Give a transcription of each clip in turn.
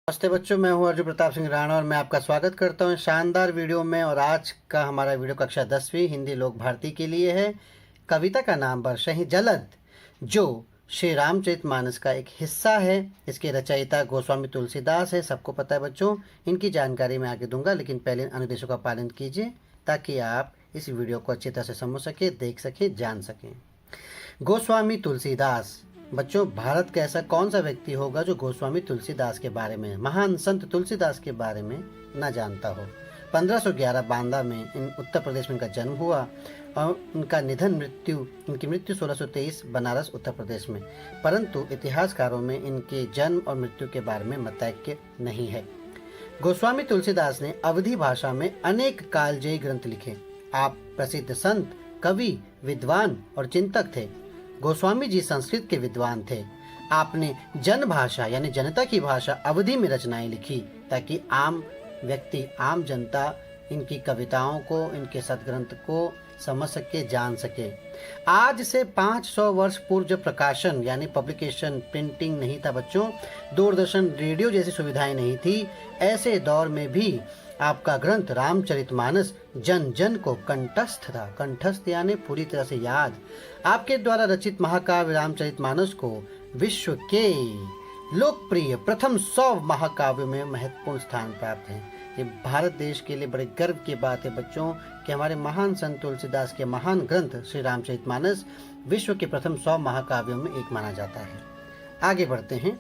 नमस्ते बच्चों, मैं हूं अर्जुन प्रताप सिंह राणा और मैं आपका स्वागत करता हूं शानदार वीडियो में। और आज का हमारा वीडियो कक्षा 10वीं हिंदी लोक भारती के लिए है। कविता का नाम बरसहि जलद, जो श्री रामचरितमानस का एक हिस्सा है। इसके रचयिता गोस्वामी तुलसीदास है, सबको पता है बच्चों। इनकी जानकारी मैं आगे दूंगा, लेकिन पहले अनुदेशों का पालन कीजिए ताकि आप इस वीडियो को अच्छी तरह से समझ सके, देख सके, जान सकें। गोस्वामी तुलसीदास। बच्चों, भारत का ऐसा कौन सा व्यक्ति होगा जो गोस्वामी तुलसीदास के बारे में, महान संत तुलसीदास के बारे में न जानता हो। 1511 बांदा में उत्तर प्रदेश में इनका जन्म हुआ और इनकी मृत्यु 1623 बनारस उत्तर प्रदेश में। परंतु इतिहासकारों में इनके जन्म और मृत्यु के बारे में मतैक्य नहीं है। गोस्वामी तुलसीदास ने अवधी भाषा में अनेक कालजयी ग्रंथ लिखे। आप प्रसिद्ध संत, कवि, विद्वान और चिंतक थे। गोस्वामी जी संस्कृत के विद्वान थे। आपने जन भाषा यानी जनता की भाषा अवधी में रचनाएं लिखी ताकि आम व्यक्ति, आम जनता इनकी कविताओं को, इनके सदग्रंथ को समझ सके, जान सके। आज से 500 वर्ष पूर्व जब प्रकाशन यानी पब्लिकेशन, प्रिंटिंग नहीं था बच्चों, दूरदर्शन, रेडियो जैसी सुविधाएं नहीं थी, ऐसे दौर में भी आपका ग्रंथ रामचरितमानस जन जन को कंठस्थ था। कंठस्थ यानी पूरी तरह से याद। आपके द्वारा रचित महाकाव्य रामचरितमानस को विश्व के लोकप्रिय प्रथम 100 महाकाव्यों में महत्वपूर्ण स्थान प्राप्त है। ये भारत देश के लिए बड़े गर्व की बात है बच्चों कि हमारे महान संत तुलसीदास के महान ग्रंथ श्री रामचरितमानस विश्व के प्रथम 100 महाकाव्यों में एक माना जाता है। आगे बढ़ते हैं।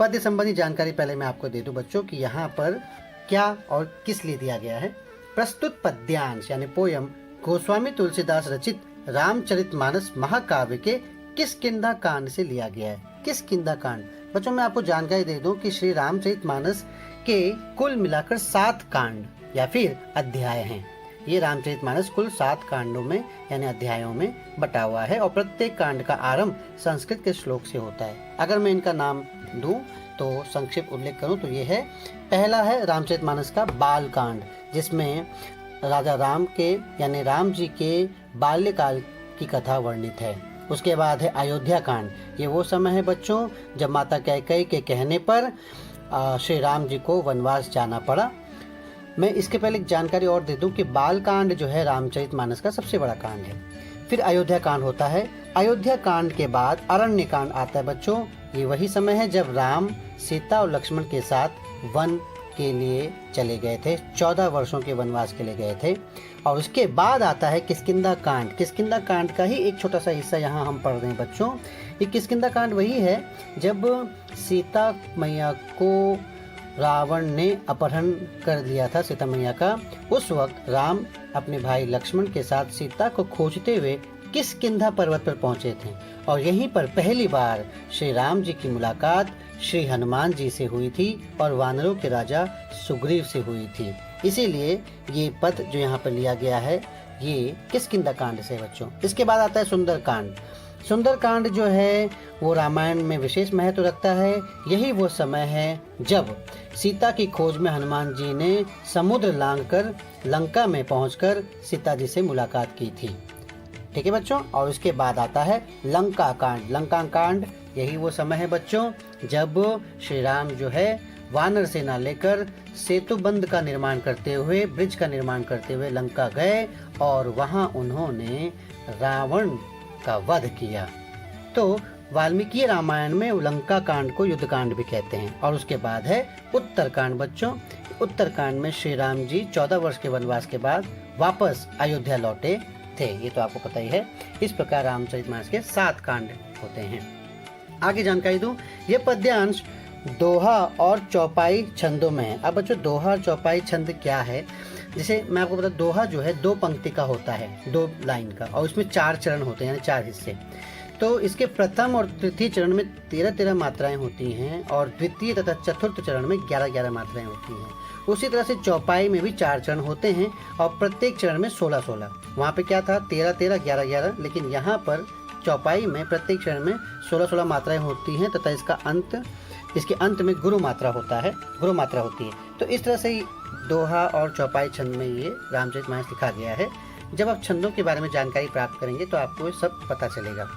पद्य संबंधी जानकारी पहले मैं आपको दे दूं बच्चों कि यहाँ पर क्या और किस लिए दिया गया है। प्रस्तुत पद्यांश यानी पोयम गोस्वामी तुलसीदास रचित रामचरितमानस महाकाव्य के किष्किंधा कांड से लिया गया है। किष्किंधा कांड बच्चों, मैं आपको जानकारी दे दूं कि श्री रामचरितमानस के कुल मिलाकर 7 कांड या फिर अध्याय हैं। ये रामचरितमानस कुल 7 कांडों में यानी अध्यायों में बटा हुआ है और प्रत्येक कांड का आरंभ संस्कृत के श्लोक से होता है। अगर मैं इनका नाम दूं तो संक्षिप्त उल्लेख करूं तो ये है। पहला है रामचरितमानस का बाल कांड, जिसमें राजा राम के यानी राम जी के बाल्यकाल की कथा वर्णित है। उसके बाद है अयोध्या कांड। ये वो समय है बच्चों जब माता कैकेयी के कहने पर श्री राम जी को वनवास जाना पड़ा। मैं इसके पहले एक जानकारी और दे दूं कि बाल कांड जो है रामचरितमानस का सबसे बड़ा कांड है। फिर अयोध्या कांड होता है। अयोध्या कांड के बाद अरण्य कांड आता है बच्चों। ये वही समय है जब राम, सीता और लक्ष्मण के साथ वन के लिए चले गए थे, 14 वर्षों के वनवास के लिए गए थे। और उसके बाद आता है किष्किंधा कांड। किष्किंधा कांड का ही एक छोटा सा हिस्सा यहाँ हम पढ़ रहे हैं बच्चों। ये किष्किंधा कांड वही है जब सीता मैया को रावण ने अपहरण कर लिया था, सीता मैया का। उस वक्त राम अपने भाई लक्ष्मण के साथ सीता को खोजते हुए किष्किंधा पर्वत पर पहुंचे थे और यहीं पर पहली बार श्री राम जी की मुलाकात श्री हनुमान जी से हुई थी और वानरों के राजा सुग्रीव से हुई थी। इसीलिए ये पद जो यहाँ पर लिया गया है ये किष्किंधा कांड से बच्चों। इसके बाद आता है सुंदर कांड। सुंदर कांड जो है वो रामायण में विशेष महत्व रखता है। यही वो समय है जब सीता की खोज में हनुमान जी ने समुद्र लांघकर लंका में पहुंचकर सीता जी से मुलाकात की थी। ठीक है बच्चों। और उसके बाद आता है लंका कांड। लंका कांड यही वो समय है बच्चों जब श्री राम जो है वानर सेना लेकर सेतु बंध का निर्माण करते हुए, ब्रिज का निर्माण करते हुए लंका गए और वहां उन्होंने रावण का वध किया। तो वाल्मीकि रामायण में लंका कांड को युद्ध कांड भी कहते हैं। और उसके बाद है उत्तर कांड बच्चों। उत्तर कांड में श्री राम जी 14 वर्ष के वनवास के बाद वापस अयोध्या लौटे थे। ये तो आपको पता ही है। इस प्रकार रामचरितमानस के 7 कांड होते हैं। आगे जानकारी दूं, ये पद्यांश दोहा और चौपाई छंदों में है। अब बच्चों दोहा और चौपाई छंद क्या है? जैसे मैं आपको बता, दोहा जो है 2 पंक्ति का होता है, 2 लाइन का, और उसमें 4 चरण होते हैं यानी 4 हिस्से। तो इसके प्रथम और तृतीय चरण में 13-13 मात्राएं होती हैं और द्वितीय तथा चतुर्थ चरण में 11-11 मात्राएं होती हैं। उसी तरह से चौपाई में भी 4 चरण होते हैं और प्रत्येक चरण में 16-16। वहाँ पे क्या था 13-13, 11-11, लेकिन यहाँ पर चौपाई में प्रत्येक चरण में 16-16 मात्राएं होती हैं तथा इसके अंत में गुरु मात्रा होता है, गुरु मात्रा होती है। तो इस तरह से ही दोहा और चौपाई छंद में ये रामचरितमानस लिखा गया है। जब आप छंदों के बारे में जानकारी प्राप्त करेंगे तो आपको ये सब पता चलेगा।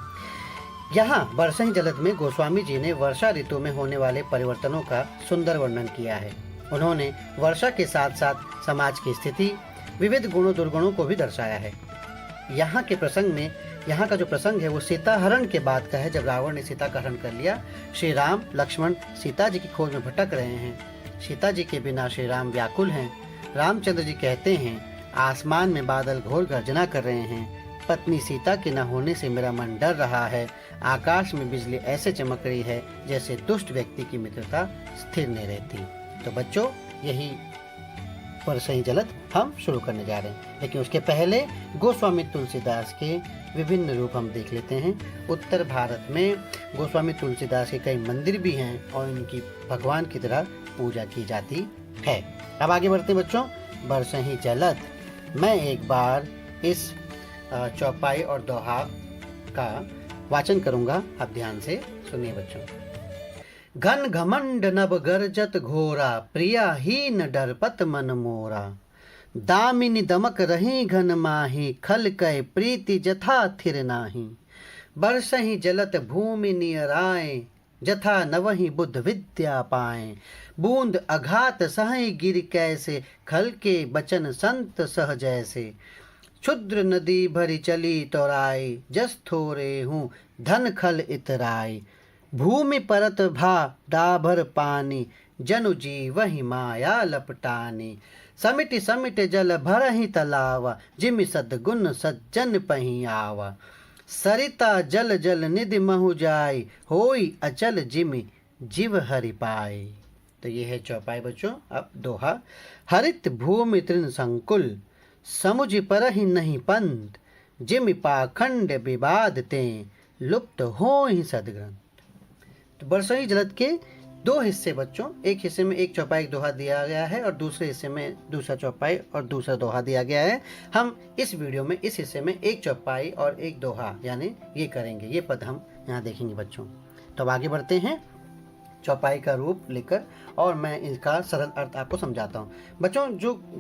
यहाँ बरसहि जलद में गोस्वामी जी ने वर्षा ऋतु में होने वाले परिवर्तनों का सुंदर वर्णन किया है। उन्होंने वर्षा के साथ साथ समाज की स्थिति, विविध गुणों दुर्गुणों को भी दर्शाया है। यहाँ का जो प्रसंग है वो सीता हरण के बाद का है, जब रावण ने सीता का हरण कर लिया। श्री राम लक्ष्मण सीता जी की खोज में भटक रहे हैं। सीता जी के बिना श्री राम व्याकुल हैं। रामचंद्र जी कहते हैं, आसमान में बादल घोर गर्जना कर रहे हैं। पत्नी सीता के न होने से मेरा मन डर रहा है। आकाश में बिजली ऐसे चमक रही है जैसे दुष्ट व्यक्ति की मित्रता स्थिर नहीं रहती। तो बच्चों, यही बरसहि जलद हम शुरू करने जा रहे हैं, लेकिन उसके पहले गोस्वामी तुलसीदास के विभिन्न रूप हम देख लेते हैं। उत्तर भारत में गोस्वामी तुलसीदास के कई मंदिर भी हैं और इनकी भगवान की तरह पूजा की जाती है। अब आगे बढ़ते हैं बच्चों। बरसहि जलद, मैं एक बार इस चौपाई और दोहा का वाचन करूंगा, आप ध्यान से सुनिए बच्चों। घन घमंड नभ गरजत घोरा, प्रियाहीन डरपत मन मोरा। दामिनी दमक रही घन माही, खल कै प्रीति जथा थिर नाही। बरसहि जलत भूमि नियराए, जथा नवहि बुद्ध विद्या पाए। बूंद अघात सहै गिर कैसे, खल के बचन संत सह जैसे। क्षुद्र नदी भरी चली तोराई, जस थोरे हूँ धन खल इतराई। भूमि परत भा डाभर पानी, जनु जीवहि माया लपटानी। समिट समिट जल भरहि तलावा, जिमि सद्गुण सज्जन पहि आवा। सरिता जल जल निधि महु जाई, होई अचल जिमि जीव हरि पाई। तो ये है चौपाई बच्चों। अब दोहा। हरित भूमि तृण संकुल, समुझ परहि नहीं पंथ। जिमि पाखंड विवाद ते, लुप्त होहि सद्ग्रंथ। तो बरसहि जलद के दो हिस्से बच्चों, एक हिस्से में एक चौपाई एक दोहा दिया गया है और दूसरे हिस्से में दूसरा चौपाई और दूसरा दोहा दिया गया है। हम इस वीडियो में इस हिस्से में एक चौपाई और एक दोहा यानी ये करेंगे, ये पद हम यहाँ देखेंगे बच्चों। तो अब आगे बढ़ते हैं चौपाई का रूप लेकर और मैं इसका सरल अर्थ आपको समझाता हूँ बच्चों।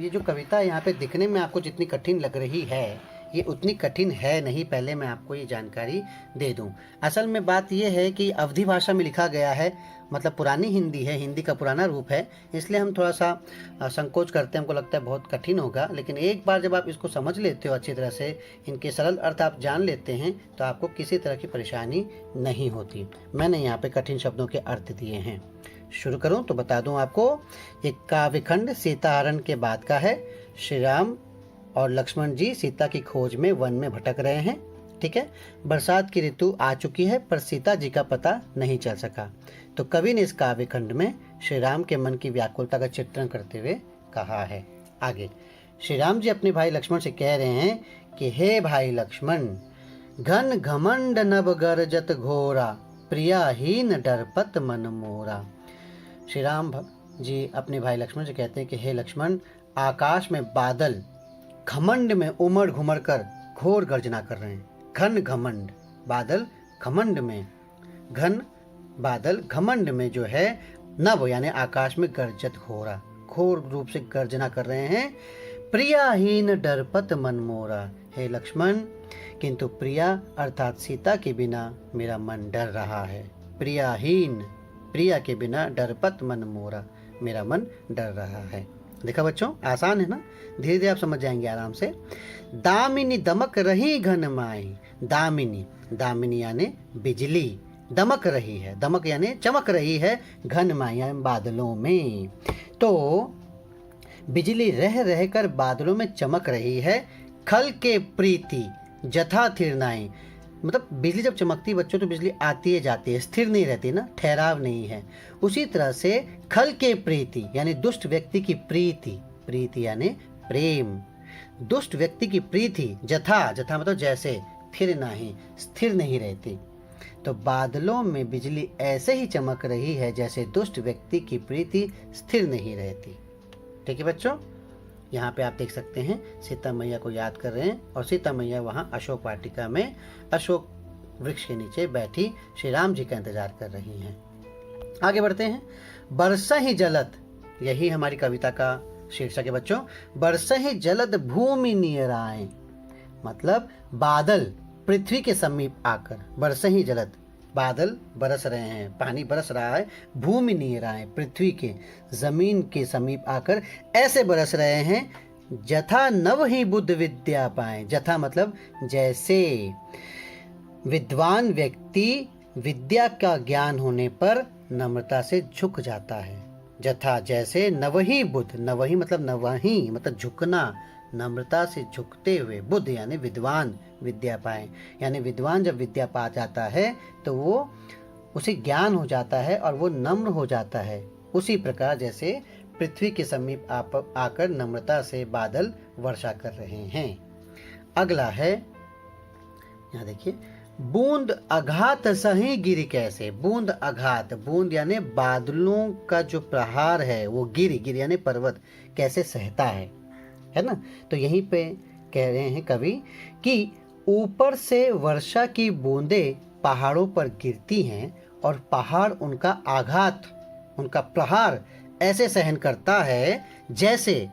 ये जो कविता यहाँ पे दिखने में आपको जितनी कठिन लग रही है, ये उतनी कठिन है नहीं। पहले मैं आपको ये जानकारी दे दूं। असल में बात ये है कि अवधी भाषा में लिखा गया है, मतलब पुरानी हिंदी है, हिंदी का पुराना रूप है, इसलिए हम थोड़ा सा संकोच करते हैं। हमको लगता है बहुत कठिन होगा, लेकिन एक बार जब आप इसको समझ लेते हो अच्छी तरह से, इनके सरल अर्थ आप जान लेते हैं, तो आपको किसी तरह की परेशानी नहीं होती। मैंने यहाँ पे कठिन शब्दों के अर्थ दिए हैं। शुरू करूँ तो बता दूँ आपको, एक काव्यखंड सीता हरण के बाद का है। श्री राम और लक्ष्मण जी सीता की खोज में वन में भटक रहे हैं। ठीक है, बरसात की ऋतु आ चुकी है पर सीता जी का पता नहीं चल सका। तो कवि ने इस काव्य खंड में श्री राम के मन की व्याकुलता का चित्रण करते हुए कहा है। आगे श्री राम जी अपने भाई लक्ष्मण से कह रहे हैं कि हे भाई लक्ष्मण, घन घमंड नभ गरजत घोरा, प्रियाहीन डरपत मन मोरा। श्री राम जी अपने भाई लक्ष्मण से कहते हैं कि हे लक्ष्मण, आकाश में बादल घमंड में उमड़ घुमड़ कर घोर गर्जना कर रहे हैं। घन घमंड, बादल घमंड में, घन बादल घमंड में जो है, नभ यानी आकाश में गर्जत घोरा, घोर रूप से गर्जना कर रहे हैं। प्रियाहीन डरपत मन मोरा। हे लक्ष्मण, किंतु प्रिया अर्थात सीता के बिना मेरा मन डर रहा है। प्रियाहीन, प्रिया के बिना डरपत मन मोरा, मेरा मन डर रहा है। देखा बच्चों, आसान है ना, धीरे धीरे आप समझ जाएंगे आराम से। दामिनी दमक रही घन माई। दामिनी, दामिनी यानी बिजली, दमक रही है, दमक यानी चमक रही है, घन माई यानी बादलों में। तो बिजली रह रहकर बादलों में चमक रही है। खल के प्रीति जथा थिर नाई, मतलब बिजली जब चमकती है बच्चों तो बिजली आती है जाती है, स्थिर नहीं रहती ना, ठहराव नहीं है। उसी तरह से खल के प्रीति यानी दुष्ट व्यक्ति की प्रीति, प्रीति यानी प्रेम, दुष्ट व्यक्ति की प्रीति जथा, जथा मतलब जैसे, थिर नहीं, स्थिर नहीं रहती। तो बादलों में बिजली ऐसे ही चमक रही है जैसे दुष्ट व्यक्ति की प्रीति स्थिर नहीं रहती। ठीक है बच्चों, यहाँ पे आप देख सकते हैं सीता मैया को याद कर रहे हैं और सीता मैया वहाँ अशोक वाटिका में अशोक वृक्ष के नीचे बैठी श्री राम जी का इंतजार कर रही हैं। आगे बढ़ते हैं। बरसहि जलद, यही हमारी कविता का शीर्षक है बच्चों। बरसहि जलद भूमि नियराए, मतलब बादल पृथ्वी के समीप आकर बरसे ही जलद, बादल बरस रहे हैं, पानी बरस रहा है, भूमि नीराएं पृथ्वी के जमीन के समीप आकर ऐसे बरस रहे हैं, जथा नव ही बुद्ध विद्या पाए। जथा मतलब जैसे विद्वान व्यक्ति विद्या का ज्ञान होने पर नम्रता से झुक जाता है। जथा जैसे नवही बुद्ध, नवही मतलब नवही मतलब झुकना, नम्रता से झुकते हुए बुद्ध यानी विद्वान विद्या पाए। यानी विद्वान जब विद्या पा जाता है तो वो उसे ज्ञान हो जाता है और वो नम्र हो जाता है। उसी प्रकार जैसे पृथ्वी के समीप आकर नम्रता से बादल वर्षा कर रहे हैं। अगला है, यहाँ देखिए, बूंद अघात सही गिरी कैसे। बूंद अघात, बूंद यानी बादलों का जो प्रहार है वो गिरी, गिरी यानी पर्वत कैसे सहता है ना। तो यहीं पे कह रहे हैं कवि कि ऊपर से वर्षा की बूंदें पहाड़ों पर गिरती हैं और पहाड़ उनका आघात, उनका प्रहार ऐसे सहन करता है जैसे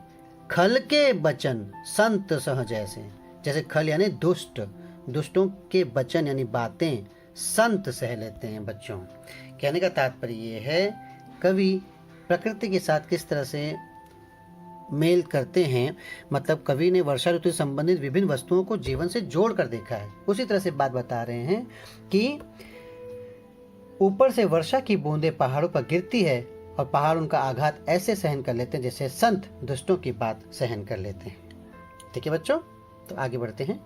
खल के बचन संत सह जैसे। जैसे खल यानी दुष्ट, दुष्टों के वचन यानी बातें संत सह लेते हैं बच्चों। कहने का तात्पर्य ये है, कवि प्रकृति के साथ किस तरह से मेल करते हैं। मतलब कवि ने वर्षा ऋतु से संबंधित विभिन्न वस्तुओं को जीवन से जोड़ कर देखा है। उसी तरह से बात बता रहे हैं कि ऊपर से वर्षा की बूंदें पहाड़ों पर गिरती है और पहाड़ उनका आघात ऐसे सहन कर लेते हैं जैसे संत दुष्टों की बात सहन कर लेते हैं। ठीक है बच्चों, तो आगे बढ़ते हैं।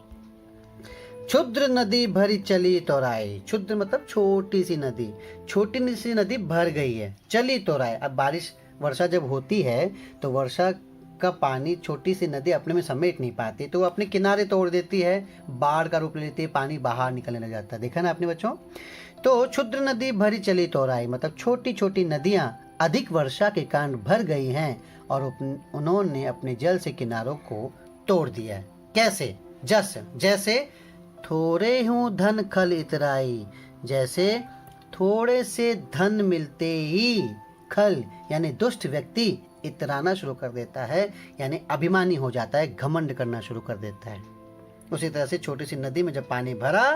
क्षुद्र नदी भरी चली तोराई। क्षुद्र मतलब छोटी सी नदी, छोटी सी नदी भर गई है, चली तोराई। अब बारिश वर्षा जब होती है तो वर्षा का पानी छोटी सी नदी अपने में समेट नहीं पाती, तो वो अपने किनारे तोड़ देती है, बाढ़ का रूप लेती है, पानी बाहर निकलने लग जाता है। देखा ना आपने बच्चों। तो क्षुद्र नदी भरी चली तोराई मतलब छोटी छोटी नदियां अधिक वर्षा के कारण भर गई हैं और उन्होंने अपने जल से किनारों को तोड़ दिया है। कैसे? जैसे थोड़े हूँ धन खल इतराई, जैसे थोड़े से धन मिलते ही खल यानी दुष्ट व्यक्ति इतराना शुरू कर देता है, यानी अभिमानी हो जाता है, घमंड करना शुरू कर देता है। उसी तरह से छोटी सी नदी में जब पानी भरा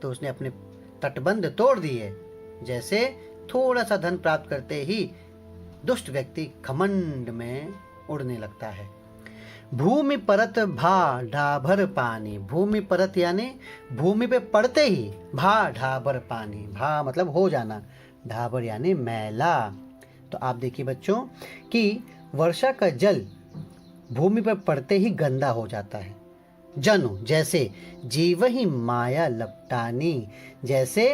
तो उसने अपने तटबंध तोड़ दिए। जैसे थोड़ा सा धन प्राप्त करते ही दुष्ट व्यक्ति घमंड में उड़ने लगता है। भूमि परत भा ढाभर पानी। भूमि परत यानी भूमि पे पड़ते ही भा ढाभर पानी, भा मतलब हो जाना, ढाभर यानी मैला। तो आप देखिए बच्चों कि वर्षा का जल भूमि पर पड़ते ही गंदा हो जाता है। जनु जैसे जीव ही माया लपटानी, जैसे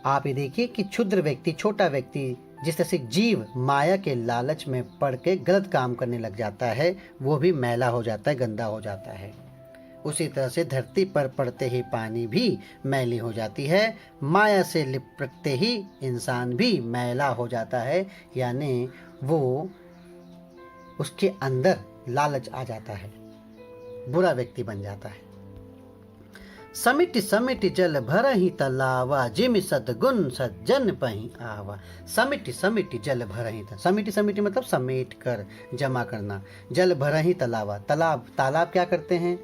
आप ये देखिए कि क्षुद्र व्यक्ति, छोटा व्यक्ति जिस तरह से जीव माया के लालच में पड़ के गलत काम करने लग जाता है, वो भी मैला हो जाता है, गंदा हो जाता है। उसी तरह से धरती पर पड़ते ही पानी भी मैली हो जाती है, माया से लिपटते ही इंसान भी मैला हो जाता है, यानी वो उसके अंदर लालच आ जाता है, बुरा व्यक्ति बन जाता है। समिति समिति जल भर ही तलावा, जिम सदगुण सज्जन पही आवा। समिति समिति जल भर ही, समिति समिति मतलब समेट कर, जमा करना। जल भर ही तलावा, तालाब, तालाब क्या करते हैं,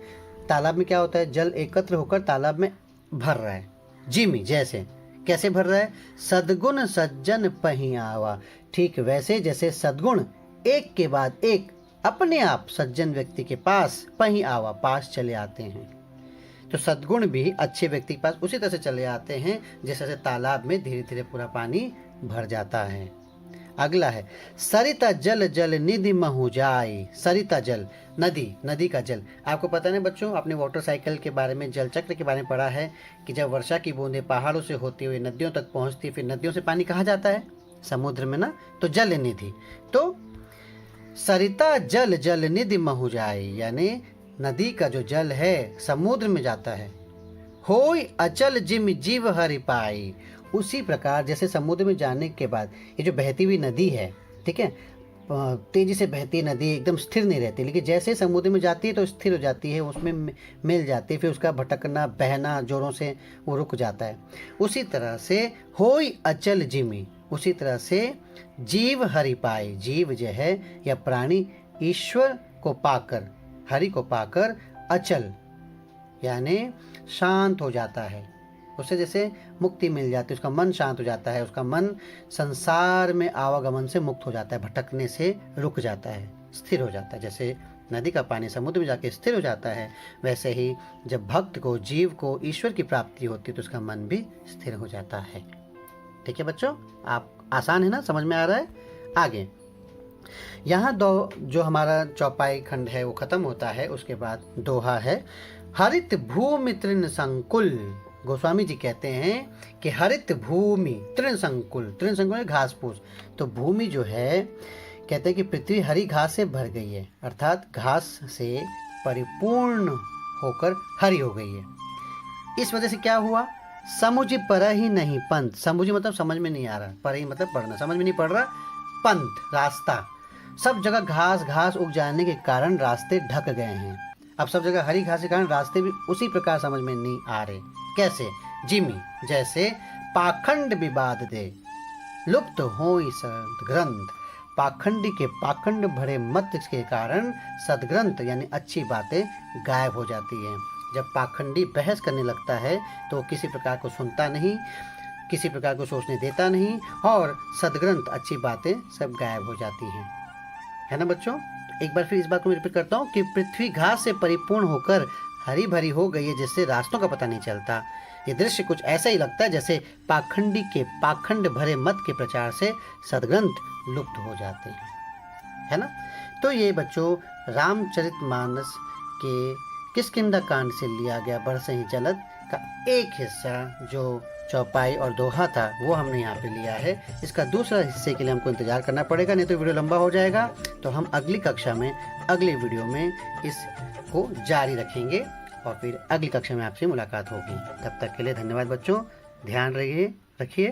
तालाब में क्या होता है, जल एकत्र होकर तालाब में भर रहा है। जिमी जैसे, कैसे भर रहा है, सदगुण सज्जन पही आवा, ठीक वैसे जैसे सद्गुण एक के बाद एक अपने आप सज्जन व्यक्ति के पास पही आवा, पास चले आते हैं। तो सद्गुण भी अच्छे व्यक्ति के पास उसी तरह से चले आते हैं जैसे से तालाब में धीरे धीरे पूरा पानी भर जाता है। अगला है, सरिता जल जल निधि महु जाई। सरिता जल, नदी, नदी का जल। आपको पता नहीं बच्चों, आपने वाटर साइकिल के बारे में, जल चक्र के बारे में पढ़ा है कि जब वर्षा की बूंदें पहाड़ों से होती हुई नदियों तक पहुंचती, फिर नदियों से पानी कहाँ जाता है, समुद्र में ना, तो जल निधि। तो सरिता जल जल निधि महु जाई यानी नदी का जो जल है समुद्र में जाता है। होय अचल जिम जीव हरि पाई। उसी प्रकार जैसे समुद्र में जाने के बाद ये जो बहती हुई नदी है, ठीक है, तेजी से बहती नदी एकदम स्थिर नहीं रहती, लेकिन जैसे समुद्र में जाती है तो स्थिर हो जाती है, उसमें मिल जाती है, फिर उसका भटकना बहना जोरों से वो रुक जाता है। उसी तरह से होय अचल जिमी, उसी तरह से जीव हरि पाए। जीव जो है या प्राणी ईश्वर को पाकर, हरि को पाकर अचल यानी शांत हो जाता है, उससे जैसे मुक्ति मिल जाती है, उसका मन शांत हो जाता है, उसका मन संसार में आवागमन से मुक्त हो जाता है, भटकने से रुक जाता है, स्थिर हो जाता है। जैसे नदी का पानी समुद्र में जाके स्थिर हो जाता है, वैसे ही जब भक्त को, जीव को ईश्वर की प्राप्ति होती है तो उसका मन भी स्थिर हो जाता है। ठीक है बच्चों, आप आसान है ना, समझ में आ रहा है। आगे यहाँ जो हमारा चौपाई खंड है वो खत्म होता है। उसके बाद दोहा है, हरित भूमि तृण संकुल। गोस्वामी जी कहते हैं कि हरित भूमि तृण संकुल, तृण संकुल है घास फूस, तो भूमि जो है कहते हैं कि पृथ्वी हरी घास से भर गई है, अर्थात घास से परिपूर्ण होकर हरी हो गई है। इस वजह से क्या हुआ, समुझ पर ही नहीं पंथ, समुझ मतलब समझ में नहीं आ रहा, पर ही मतलब पढ़ना, समझ में नहीं पड़ रहा, पंथ रास्ता, सब जगह घास घास उग जाने के कारण रास्ते ढक गए हैं। अब सब जगह हरी घास के कारण रास्ते भी उसी प्रकार समझ में नहीं आ रहे। कैसे, जिमी जैसे पाखंड विवाद दे, लुप्त होई सद्ग्रंथ, पाखंडी के पाखंड भरे मत के कारण सद्ग्रंथ यानी अच्छी बातें गायब हो जाती हैं। जब पाखंडी बहस करने लगता है तो किसी प्रकार को सुनता नहीं, किसी प्रकार को सोचने देता नहीं, और सद्ग्रंथ अच्छी बातें सब गायब हो जाती हैं, है ना बच्चों। एक बार फिर इस बात को रिपीट करता हूँ कि पृथ्वी घास से परिपूर्ण होकर हरी भरी हो गई है, जिससे रास्तों का पता नहीं चलता। ये दृश्य कुछ ऐसा ही लगता है जैसे पाखंडी के पाखंड भरे मत के प्रचार से सद्ग्रंथ लुप्त हो जाते हैं, है ना। तो ये बच्चों रामचरितमानस के किष्किंधा कांड से लिया गया बरसहि जलद का एक हिस्सा जो चौपाई और दोहा था वो हमने यहाँ पे लिया है। इसका दूसरा हिस्से के लिए हमको इंतजार करना पड़ेगा, नहीं तो वीडियो लंबा हो जाएगा। तो हम अगली कक्षा में, अगले वीडियो में इसको जारी रखेंगे और फिर अगली कक्षा में आपसे मुलाकात होगी। तब तक के लिए धन्यवाद बच्चों, ध्यान रखिए।